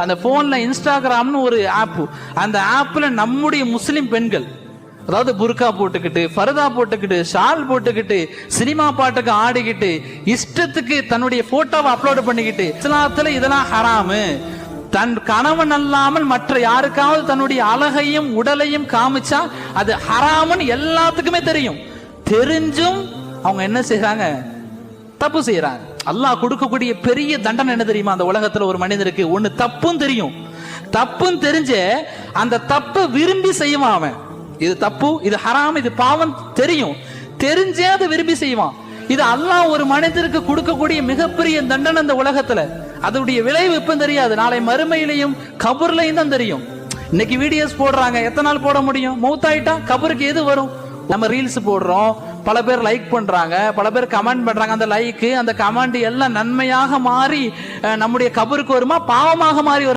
அந்த போன்ல இன்ஸ்டாகிராம்னு ஒரு ஆப், அந்த ஆப்ல நம்முடைய முஸ்லிம் பெண்கள், அதாவது புர்கா போட்டுக்கிட்டு, ஃபர்தா போட்டுக்கிட்டு, ஷால் போட்டுக்கிட்டு, சினிமா பாட்டுக்கு ஆடிக்கிட்டு, இஷ்டத்துக்கு தன்னுடைய போட்டோவை அப்லோட் பண்ணிக்கிட்டு, இஸ்லாத்துல இதெல்லாம் ஹராமு, தன் கணவன் அல்லாமல் மற்ற யாருக்காவது தன்னுடைய அழகையும் உடலையும் காமிச்சா அது ஹராமுன்னு எல்லாத்துக்குமே தெரியும். தெரிஞ்சும் அவங்க என்ன செய்யறாங்க? தப்பு செய்யறாங்க. அல்லாஹ் கொடுக்கக்கூடிய பெரிய தண்டனை என்ன தெரியுமா? அந்த உலகத்துல ஒரு மனிதருக்கு ஒண்ணு தப்பும் தெரியும், தப்பும் தெரிஞ்ச அந்த தப்பை விரும்பி செய்வான். அவன் இது தப்பு, இது ஹராம், இது பாவம் தெரியும், தெரிஞ்சே அதை விரும்பி செய்வான். இது அல்லாஹ் ஒரு மனிதருக்கு கொடுக்கக்கூடிய மிகப்பெரிய தண்டனை இந்த உலகத்துல. அதனுடைய விளைவு இப்ப தெரியாது, நாளை மறுமையிலையும் கபர்லையும் தான் தெரியும். இன்னைக்கு வீடியோஸ் போடுறாங்க, எத்தனை நாள் போட முடியும்? மௌத்தாயிட்டா கபருக்கு எது வரும்? நம்ம ரீல்ஸ் போடுறோம், பல பேர் லைக் பண்றாங்க, பல பேர் கமெண்ட் பண்றாங்க. அந்த லைக், அந்த கமெண்ட் எல்லாம் நன்மையாக மாறி நம்முடைய கபருக்கு வருமா, பாவமாக மாறி வரும்?